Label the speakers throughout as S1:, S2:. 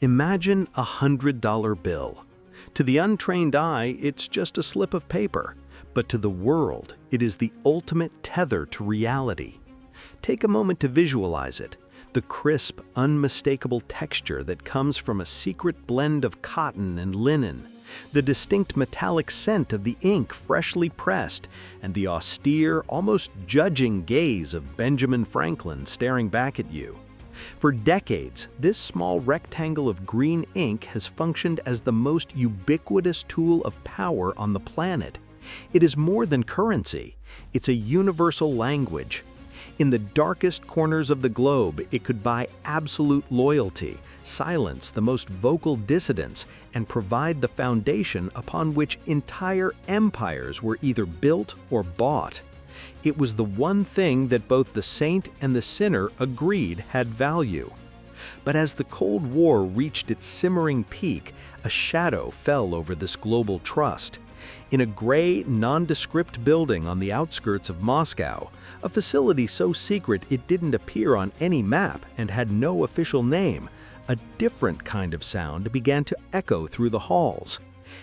S1: Imagine a $100 bill. To the untrained eye, it's just a slip of paper, but to the world, it is the ultimate tether to reality. Take a moment to visualize it, the crisp, unmistakable texture that comes from a secret blend of cotton and linen, the distinct metallic scent of the ink freshly pressed, and the austere, almost judging gaze of Benjamin Franklin staring back at you. For decades, this small rectangle of green ink has functioned as the most ubiquitous tool of power on the planet. It is more than currency. It's a universal language. In the darkest corners of the globe, it could buy absolute loyalty, silence the most vocal dissidents, and provide the foundation upon which entire empires were either built or bought. It was the one thing that both the saint and the sinner agreed had value. But as the Cold War reached its simmering peak, a shadow fell over this global trust. In a gray, nondescript building on the outskirts of Moscow, a facility so secret it didn't appear on any map and had no official name, a different kind of sound began to echo through the halls.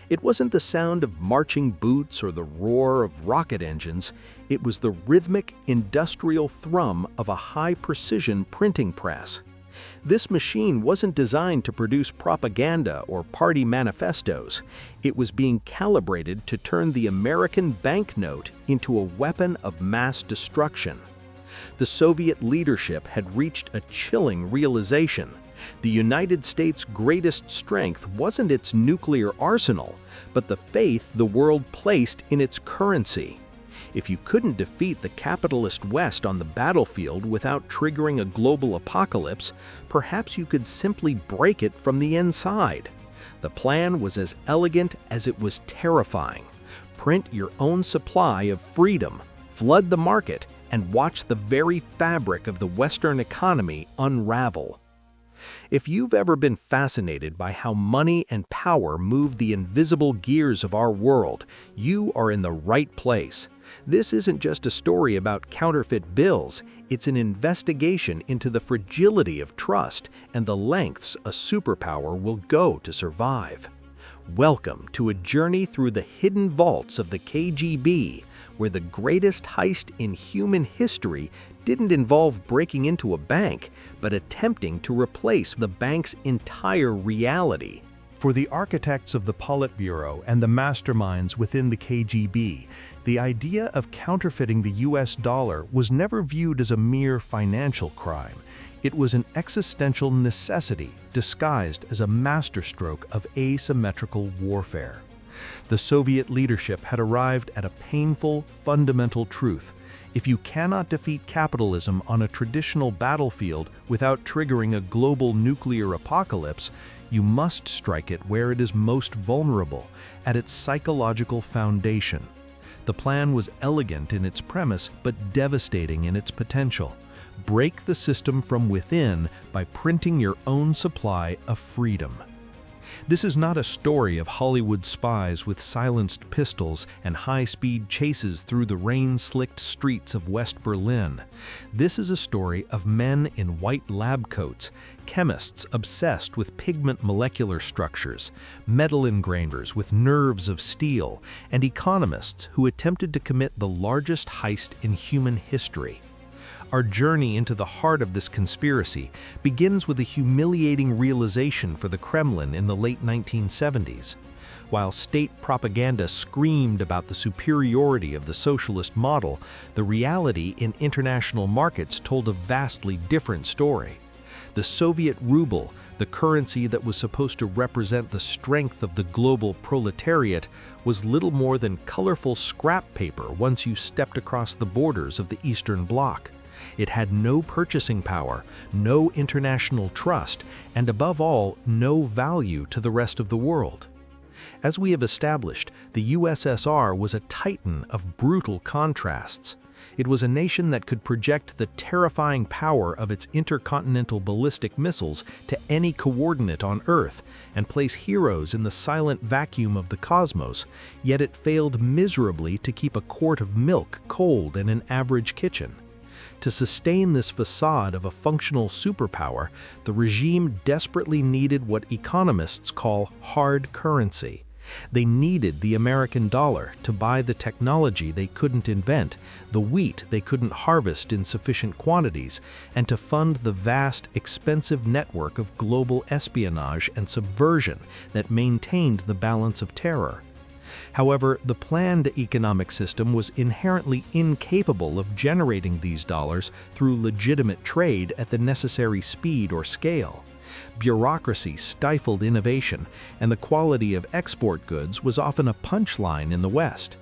S1: It wasn't the sound of marching boots or the roar of rocket engines. It was the rhythmic, industrial thrum of a high-precision printing press. This machine wasn't designed to produce propaganda or party manifestos. It was being calibrated to turn the American banknote into a weapon of mass destruction. The Soviet leadership had reached a chilling realization. The United States' greatest strength wasn't its nuclear arsenal, but the faith the world placed in its currency. If you couldn't defeat the capitalist West on the battlefield without triggering a global apocalypse, perhaps you could simply break it from the inside. The plan was as elegant as it was terrifying. Print your own supply of freedom, flood the market, and watch the very fabric of the Western economy unravel. If you've ever been fascinated by how money and power move the invisible gears of our world, you are in the right place. This isn't just a story about counterfeit bills, it's an investigation into the fragility of trust and the lengths a superpower will go to survive. Welcome to a journey through the hidden vaults of the KGB, where the greatest heist in human history didn't involve breaking into a bank, but attempting to replace the bank's entire reality. For the architects of the Politburo and the masterminds within the KGB, the idea of counterfeiting the US dollar was never viewed as a mere financial crime. It was an existential necessity disguised as a masterstroke of asymmetrical warfare. The Soviet leadership had arrived at a painful, fundamental truth. If you cannot defeat capitalism on a traditional battlefield without triggering a global nuclear apocalypse, you must strike it where it is most vulnerable, at its psychological foundation. The plan was elegant in its premise, but devastating in its potential. Break the system from within by printing your own supply of freedom. This is not a story of Hollywood spies with silenced pistols and high-speed chases through the rain-slicked streets of West Berlin. This is a story of men in white lab coats, chemists obsessed with pigment molecular structures, metal engravers with nerves of steel, and economists who attempted to commit the largest heist in human history. Our journey into the heart of this conspiracy begins with a humiliating realization for the Kremlin in the late 1970s. While state propaganda screamed about the superiority of the socialist model, the reality in international markets told a vastly different story. The Soviet ruble, the currency that was supposed to represent the strength of the global proletariat, was little more than colorful scrap paper once you stepped across the borders of the Eastern Bloc. It had no purchasing power, no international trust, and above all, no value to the rest of the world. As we have established, the USSR was a titan of brutal contrasts. It was a nation that could project the terrifying power of its intercontinental ballistic missiles to any coordinate on Earth and place heroes in the silent vacuum of the cosmos, yet it failed miserably to keep a quart of milk cold in an average kitchen. To sustain this facade of a functional superpower, the regime desperately needed what economists call hard currency. They needed the American dollar to buy the technology they couldn't invent, the wheat they couldn't harvest in sufficient quantities, and to fund the vast, expensive network of global espionage and subversion that maintained the balance of terror. However, the planned economic system was inherently incapable of generating these dollars through legitimate trade at the necessary speed or scale. Bureaucracy stifled innovation, and the quality of export goods was often a punchline in the West.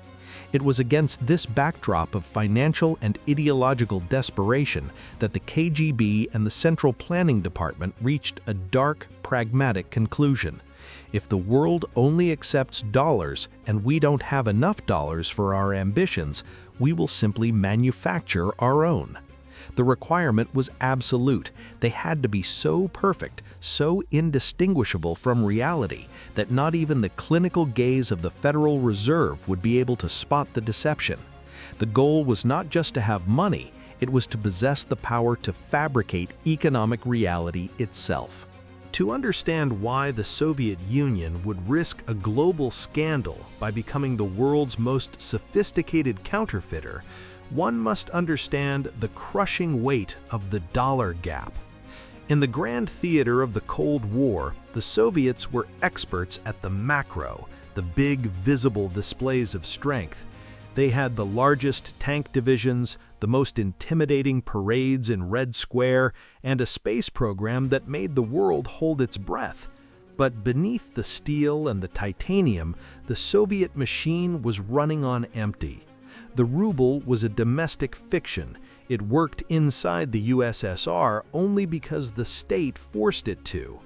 S1: It was against this backdrop of financial and ideological desperation that the KGB and the Central Planning Department reached a dark, pragmatic conclusion. If the world only accepts dollars and we don't have enough dollars for our ambitions, we will simply manufacture our own. The requirement was absolute. They had to be so perfect, so indistinguishable from reality, that not even the clinical gaze of the Federal Reserve would be able to spot the deception. The goal was not just to have money, it was to possess the power to fabricate economic reality itself. To understand why the Soviet Union would risk a global scandal by becoming the world's most sophisticated counterfeiter, one must understand the crushing weight of the dollar gap. In the grand theater of the Cold War, the Soviets were experts at the macro, the big visible displays of strength. They had the largest tank divisions, the most intimidating parades in Red Square, and a space program that made the world hold its breath. But beneath the steel and the titanium, the Soviet machine was running on empty. The ruble was a domestic fiction. It worked inside the USSR only because the state forced it to.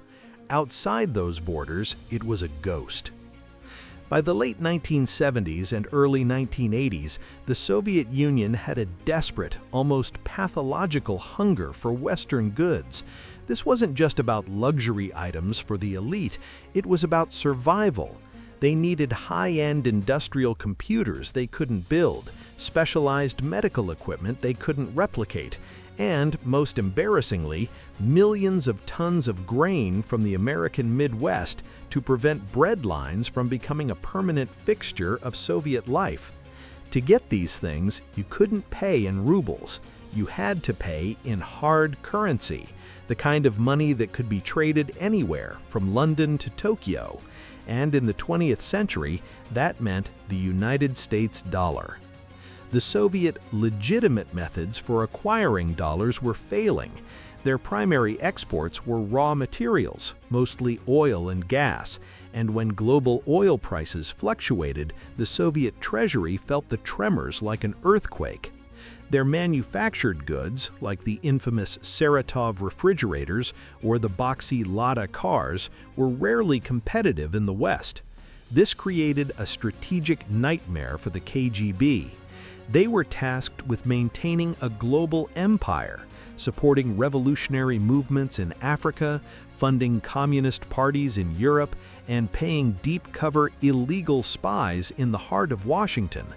S1: Outside those borders, it was a ghost. By the late 1970s and early 1980s, the Soviet Union had a desperate, almost pathological hunger for Western goods. This wasn't just about luxury items for the elite, it was about survival. They needed high-end industrial computers they couldn't build, specialized medical equipment they couldn't replicate, and, most embarrassingly, millions of tons of grain from the American Midwest to prevent bread lines from becoming a permanent fixture of Soviet life. To get these things, you couldn't pay in rubles. You had to pay in hard currency, the kind of money that could be traded anywhere, from London to Tokyo. And in the 20th century, that meant the United States dollar. The Soviet legitimate methods for acquiring dollars were failing. Their primary exports were raw materials, mostly oil and gas, and when global oil prices fluctuated, the Soviet treasury felt the tremors like an earthquake. Their manufactured goods, like the infamous Saratov refrigerators or the boxy Lada cars, were rarely competitive in the West. This created a strategic nightmare for the KGB. They were tasked with maintaining a global empire, supporting revolutionary movements in Africa, funding communist parties in Europe, and paying deep-cover illegal spies in the heart of Washington.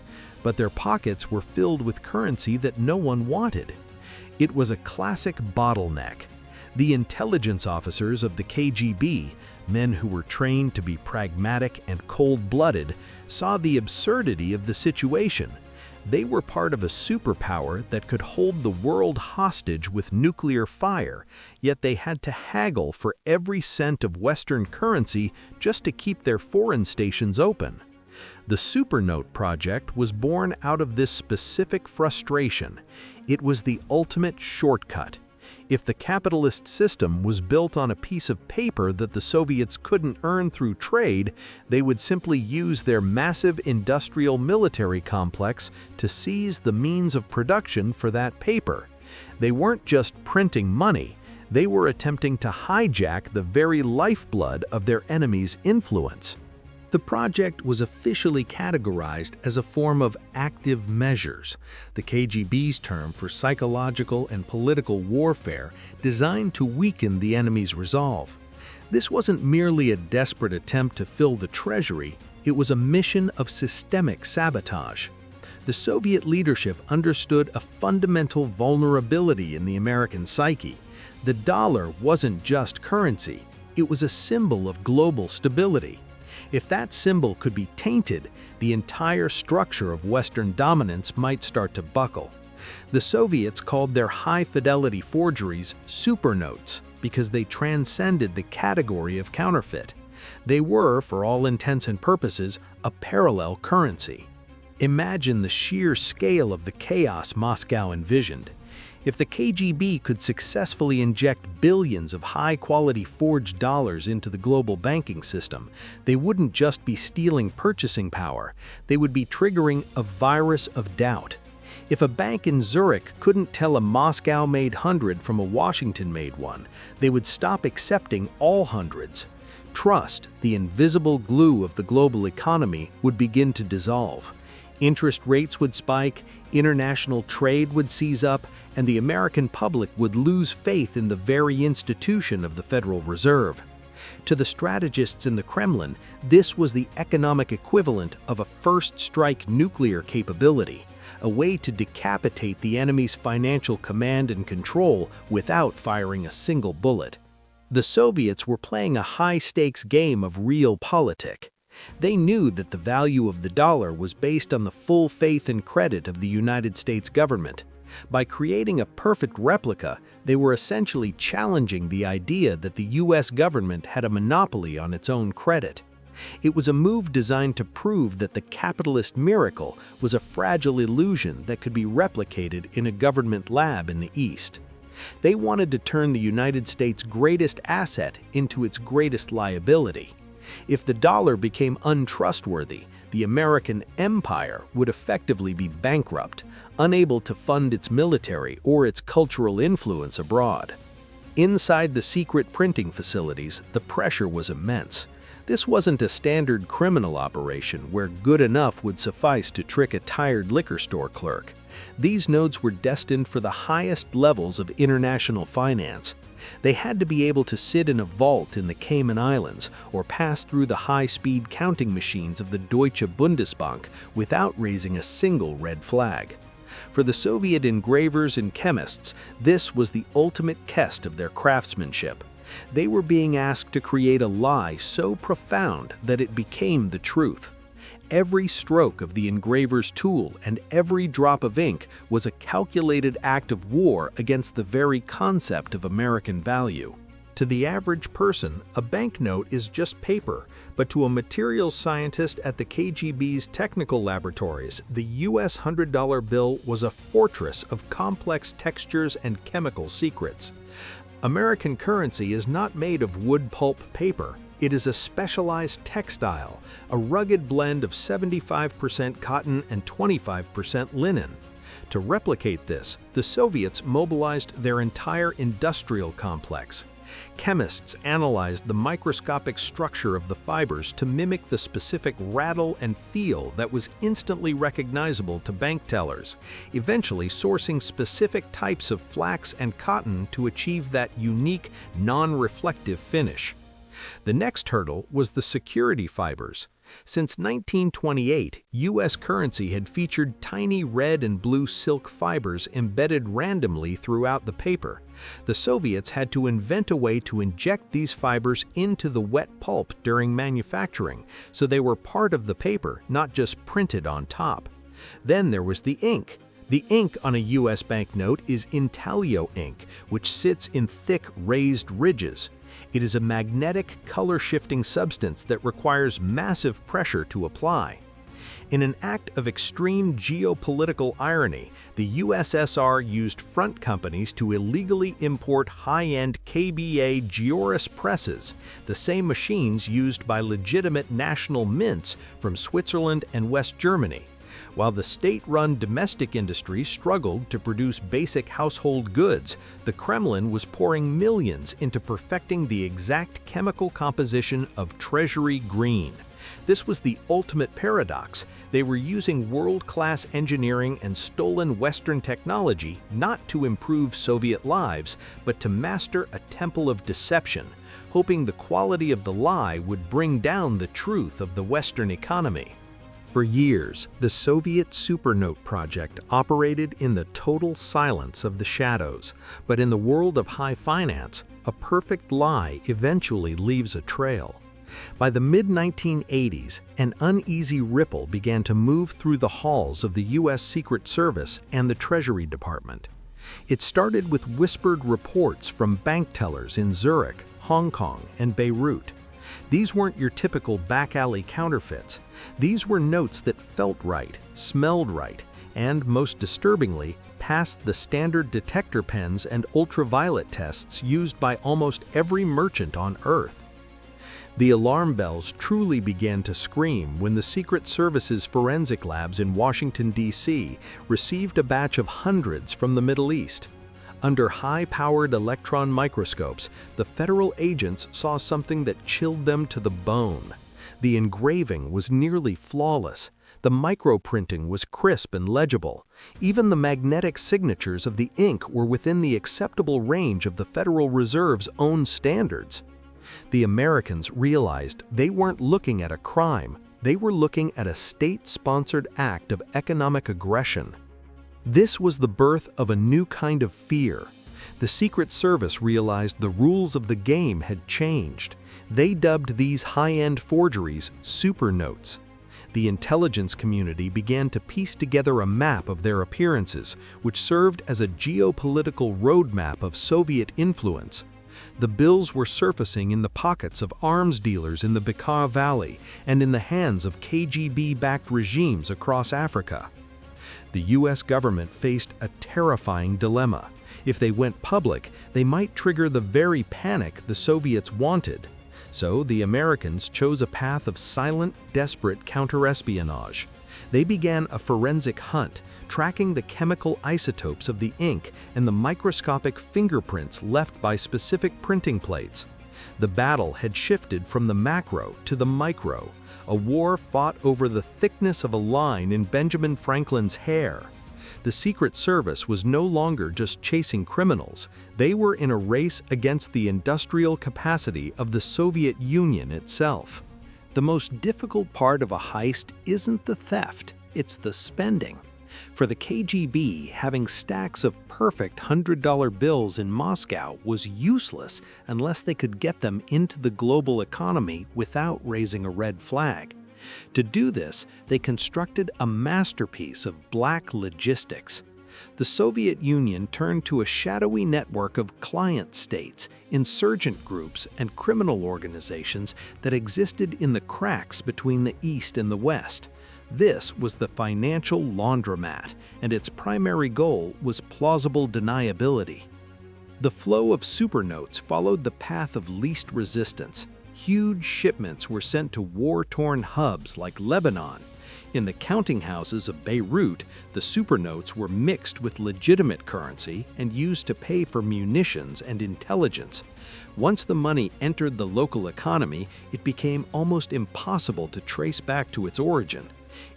S1: But their pockets were filled with currency that no one wanted. It was a classic bottleneck. The intelligence officers of the KGB, men who were trained to be pragmatic and cold-blooded, saw the absurdity of the situation. They were part of a superpower that could hold the world hostage with nuclear fire, yet they had to haggle for every cent of Western currency just to keep their foreign stations open. The Supernote project was born out of this specific frustration. It was the ultimate shortcut. If the capitalist system was built on a piece of paper that the Soviets couldn't earn through trade, they would simply use their massive industrial military complex to seize the means of production for that paper. They weren't just printing money, they were attempting to hijack the very lifeblood of their enemy's influence. The project was officially categorized as a form of active measures, the KGB's term for psychological and political warfare designed to weaken the enemy's resolve. This wasn't merely a desperate attempt to fill the treasury, it was a mission of systemic sabotage. The Soviet leadership understood a fundamental vulnerability in the American psyche. The dollar wasn't just currency, it was a symbol of global stability. If that symbol could be tainted, the entire structure of Western dominance might start to buckle. The Soviets called their high-fidelity forgeries supernotes because they transcended the category of counterfeit. They were, for all intents and purposes, a parallel currency. Imagine the sheer scale of the chaos Moscow envisioned. If the KGB could successfully inject billions of high-quality forged dollars into the global banking system, they wouldn't just be stealing purchasing power, they would be triggering a virus of doubt. If a bank in Zurich couldn't tell a Moscow-made hundred from a Washington-made one, they would stop accepting all hundreds. Trust, the invisible glue of the global economy, would begin to dissolve. Interest rates would spike, international trade would seize up, and the American public would lose faith in the very institution of the Federal Reserve. To the strategists in the Kremlin, this was the economic equivalent of a first-strike nuclear capability, a way to decapitate the enemy's financial command and control without firing a single bullet. The Soviets were playing a high-stakes game of realpolitik. They knew that the value of the dollar was based on the full faith and credit of the United States government. By creating a perfect replica, they were essentially challenging the idea that the US government had a monopoly on its own credit. It was a move designed to prove that the capitalist miracle was a fragile illusion that could be replicated in a government lab in the East. They wanted to turn the United States' greatest asset into its greatest liability. If the dollar became untrustworthy, the American empire would effectively be bankrupt, unable to fund its military or its cultural influence abroad. Inside the secret printing facilities, the pressure was immense. This wasn't a standard criminal operation where good enough would suffice to trick a tired liquor store clerk. These nodes were destined for the highest levels of international finance. They had to be able to sit in a vault in the Cayman Islands or pass through the high-speed counting machines of the Deutsche Bundesbank without raising a single red flag. For the Soviet engravers and chemists, this was the ultimate test of their craftsmanship. They were being asked to create a lie so profound that it became the truth. Every stroke of the engraver's tool and every drop of ink was a calculated act of war against the very concept of American value. To the average person, a banknote is just paper, but to a materials scientist at the KGB's technical laboratories, the US $100 bill was a fortress of complex textures and chemical secrets. American currency is not made of wood pulp paper. It is a specialized textile, a rugged blend of 75% cotton and 25% linen. To replicate this, the Soviets mobilized their entire industrial complex. Chemists analyzed the microscopic structure of the fibers to mimic the specific rattle and feel that was instantly recognizable to bank tellers, eventually sourcing specific types of flax and cotton to achieve that unique, non-reflective finish. The next hurdle was the security fibers. Since 1928, U.S. currency had featured tiny red and blue silk fibers embedded randomly throughout the paper. The Soviets had to invent a way to inject these fibers into the wet pulp during manufacturing, so they were part of the paper, not just printed on top. Then there was the ink. The ink on a U.S. banknote is intaglio ink, which sits in thick, raised ridges. It is a magnetic, color-shifting substance that requires massive pressure to apply. In an act of extreme geopolitical irony, the USSR used front companies to illegally import high-end KBA Gioris presses, the same machines used by legitimate national mints from Switzerland and West Germany. While the state-run domestic industry struggled to produce basic household goods, the Kremlin was pouring millions into perfecting the exact chemical composition of Treasury green. This was the ultimate paradox. They were using world-class engineering and stolen Western technology not to improve Soviet lives, but to master a temple of deception, hoping the quality of the lie would bring down the truth of the Western economy. For years, the Soviet supernote project operated in the total silence of the shadows, but in the world of high finance, a perfect lie eventually leaves a trail. By the mid-1980s, an uneasy ripple began to move through the halls of the U.S. Secret Service and the Treasury Department. It started with whispered reports from bank tellers in Zurich, Hong Kong, and Beirut. These weren't your typical back-alley counterfeits. These were notes that felt right, smelled right, and, most disturbingly, passed the standard detector pens and ultraviolet tests used by almost every merchant on Earth. The alarm bells truly began to scream when the Secret Service's forensic labs in Washington, D.C. received a batch of hundreds from the Middle East. Under high-powered electron microscopes, the federal agents saw something that chilled them to the bone. The engraving was nearly flawless. The microprinting was crisp and legible. Even the magnetic signatures of the ink were within the acceptable range of the Federal Reserve's own standards. The Americans realized they weren't looking at a crime. They were looking at a state-sponsored act of economic aggression. This was the birth of a new kind of fear. The Secret Service realized the rules of the game had changed. They dubbed these high-end forgeries supernotes. The intelligence community began to piece together a map of their appearances, which served as a geopolitical roadmap of Soviet influence. The bills were surfacing in the pockets of arms dealers in the Bekaa Valley and in the hands of KGB-backed regimes across Africa. The U.S. government faced a terrifying dilemma. If they went public, they might trigger the very panic the Soviets wanted. So the Americans chose a path of silent, desperate counterespionage. They began a forensic hunt, tracking the chemical isotopes of the ink and the microscopic fingerprints left by specific printing plates. The battle had shifted from the macro to the micro, a war fought over the thickness of a line in Benjamin Franklin's hair. The Secret Service was no longer just chasing criminals. They were in a race against the industrial capacity of the Soviet Union itself. The most difficult part of a heist isn't the theft, it's the spending. For the KGB, having stacks of perfect $100 bills in Moscow was useless unless they could get them into the global economy without raising a red flag. To do this, they constructed a masterpiece of black logistics. The Soviet Union turned to a shadowy network of client states, insurgent groups, and criminal organizations that existed in the cracks between the East and the West. This was the financial laundromat, and its primary goal was plausible deniability. The flow of supernotes followed the path of least resistance. Huge shipments were sent to war-torn hubs like Lebanon. In the counting houses of Beirut, the supernotes were mixed with legitimate currency and used to pay for munitions and intelligence. Once the money entered the local economy, it became almost impossible to trace back to its origin.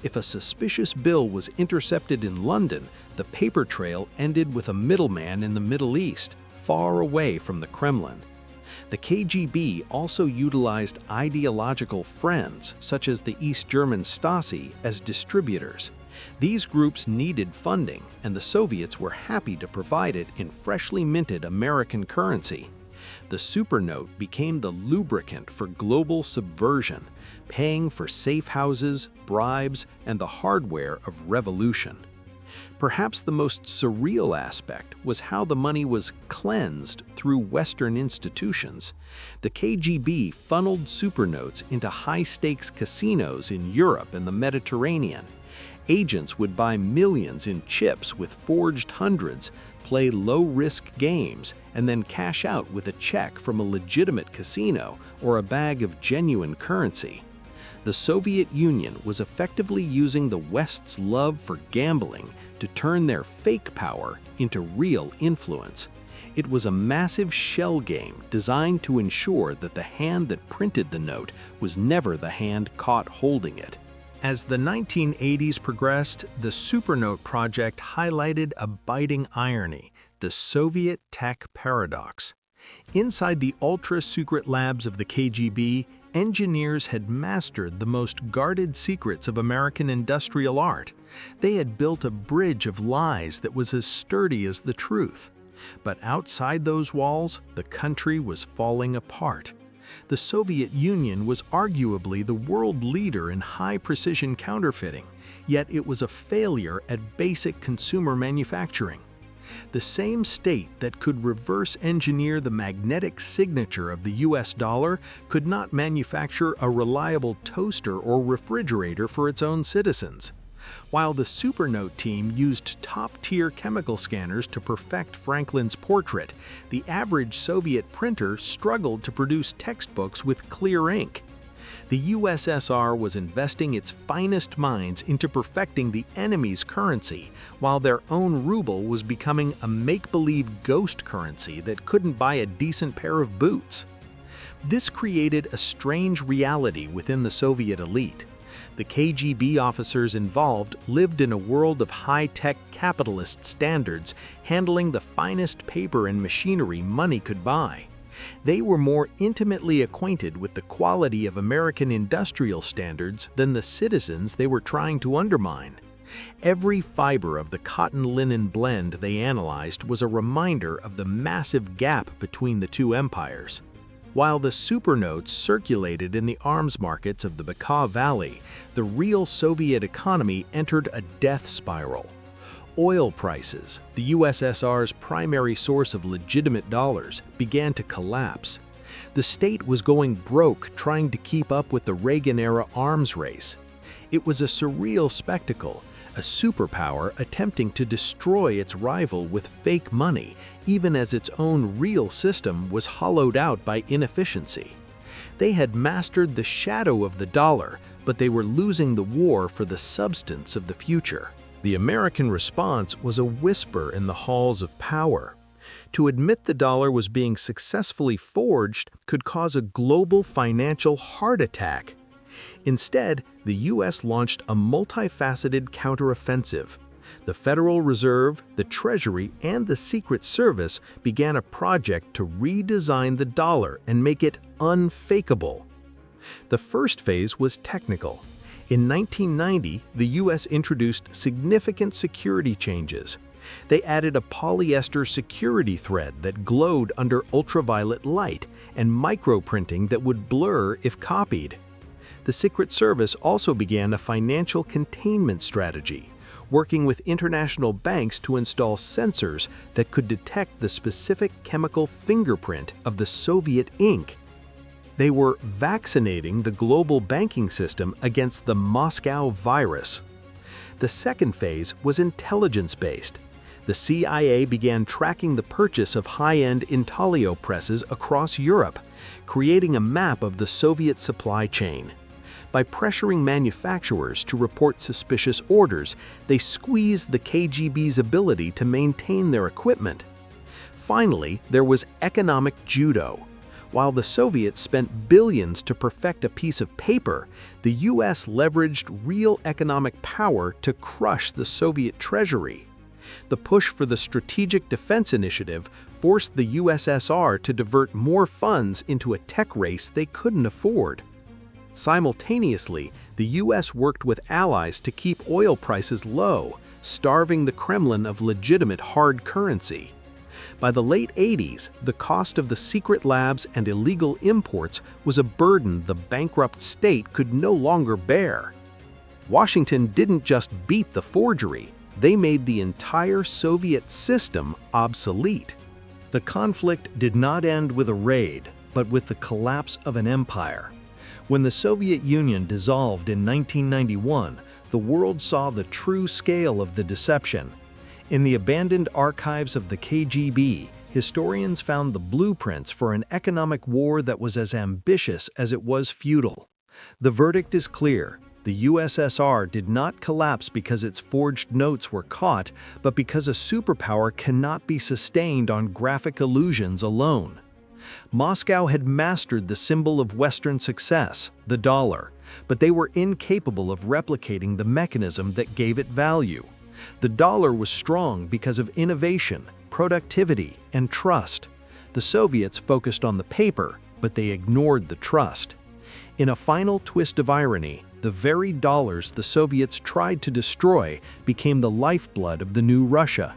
S1: If a suspicious bill was intercepted in London, the paper trail ended with a middleman in the Middle East, far away from the Kremlin. The KGB also utilized ideological friends, such as the East German Stasi, as distributors. These groups needed funding, and the Soviets were happy to provide it in freshly minted American currency. The supernote became the lubricant for global subversion, paying for safe houses, bribes, and the hardware of revolution. Perhaps the most surreal aspect was how the money was cleansed through Western institutions. The KGB funneled supernotes into high-stakes casinos in Europe and the Mediterranean. Agents would buy millions in chips with forged hundreds, play low-risk games, and then cash out with a check from a legitimate casino or a bag of genuine currency. The Soviet Union was effectively using the West's love for gambling to turn their fake power into real influence. It was a massive shell game designed to ensure that the hand that printed the note was never the hand caught holding it. As the 1980s progressed, the supernote project highlighted a biting irony, the Soviet tech paradox. Inside the ultra-secret labs of the KGB, engineers had mastered the most guarded secrets of American industrial art. They had built a bridge of lies that was as sturdy as the truth. But outside those walls, the country was falling apart. The Soviet Union was arguably the world leader in high-precision counterfeiting, yet it was a failure at basic consumer manufacturing. The same state that could reverse engineer the magnetic signature of the US dollar could not manufacture a reliable toaster or refrigerator for its own citizens. While the Supernote team used top-tier chemical scanners to perfect Franklin's portrait, the average Soviet printer struggled to produce textbooks with clear ink. The USSR was investing its finest minds into perfecting the enemy's currency, while their own ruble was becoming a make-believe ghost currency that couldn't buy a decent pair of boots. This created a strange reality within the Soviet elite. The KGB officers involved lived in a world of high-tech capitalist standards, handling the finest paper and machinery money could buy. They were more intimately acquainted with the quality of American industrial standards than the citizens they were trying to undermine. Every fiber of the cotton-linen blend they analyzed was a reminder of the massive gap between the two empires. While the supernotes circulated in the arms markets of the Baikal Valley, the real Soviet economy entered a death spiral. Oil prices, the USSR's primary source of legitimate dollars, began to collapse. The state was going broke trying to keep up with the Reagan-era arms race. It was a surreal spectacle, a superpower attempting to destroy its rival with fake money, even as its own real system was hollowed out by inefficiency. They had mastered the shadow of the dollar, but they were losing the war for the substance of the future. The American response was a whisper in the halls of power. To admit the dollar was being successfully forged could cause a global financial heart attack. Instead, the U.S. launched a multifaceted counteroffensive. The Federal Reserve, the Treasury, and the Secret Service began a project to redesign the dollar and make it unfakeable. The first phase was technical. In 1990, the U.S. introduced significant security changes. They added a polyester security thread that glowed under ultraviolet light and microprinting that would blur if copied. The Secret Service also began a financial containment strategy, working with international banks to install sensors that could detect the specific chemical fingerprint of the Soviet ink. They were vaccinating the global banking system against the Moscow virus. The second phase was intelligence-based. The CIA began tracking the purchase of high-end intaglio presses across Europe, creating a map of the Soviet supply chain. By pressuring manufacturers to report suspicious orders, they squeezed the KGB's ability to maintain their equipment. Finally, there was economic judo. While the Soviets spent billions to perfect a piece of paper, the US leveraged real economic power to crush the Soviet treasury. The push for the Strategic Defense Initiative forced the USSR to divert more funds into a tech race they couldn't afford. Simultaneously, the US worked with allies to keep oil prices low, starving the Kremlin of legitimate hard currency. By the late 80s, the cost of the secret labs and illegal imports was a burden the bankrupt state could no longer bear. Washington didn't just beat the forgery, they made the entire Soviet system obsolete. The conflict did not end with a raid, but with the collapse of an empire. When the Soviet Union dissolved in 1991, the world saw the true scale of the deception. In the abandoned archives of the KGB, historians found the blueprints for an economic war that was as ambitious as it was futile. The verdict is clear. The USSR did not collapse because its forged notes were caught, but because a superpower cannot be sustained on graphic illusions alone. Moscow had mastered the symbol of Western success, the dollar, but they were incapable of replicating the mechanism that gave it value. The dollar was strong because of innovation, productivity, and trust. The Soviets focused on the paper, but they ignored the trust. In a final twist of irony, the very dollars the Soviets tried to destroy became the lifeblood of the new Russia.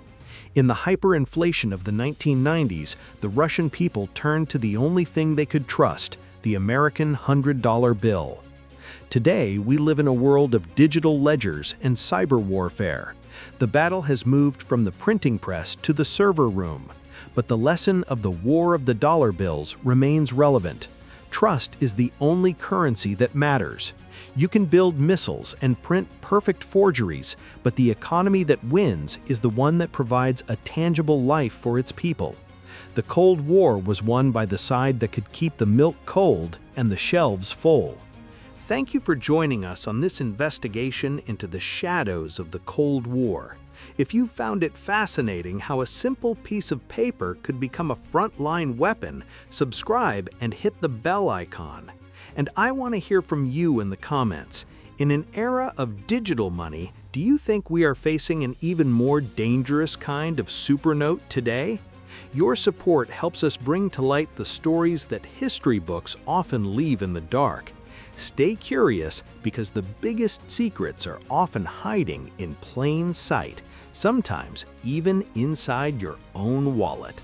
S1: In the hyperinflation of the 1990s, the Russian people turned to the only thing they could trust, the American $100 bill. Today, we live in a world of digital ledgers and cyber warfare. The battle has moved from the printing press to the server room. But the lesson of the war of the dollar bills remains relevant. Trust is the only currency that matters. You can build missiles and print perfect forgeries, but the economy that wins is the one that provides a tangible life for its people. The Cold War was won by the side that could keep the milk cold and the shelves full. Thank you for joining us on this investigation into the shadows of the Cold War. If you found it fascinating how a simple piece of paper could become a frontline weapon, subscribe and hit the bell icon. And I want to hear from you in the comments. In an era of digital money, do you think we are facing an even more dangerous kind of supernote today? Your support helps us bring to light the stories that history books often leave in the dark. Stay curious because the biggest secrets are often hiding in plain sight, sometimes even inside your own wallet.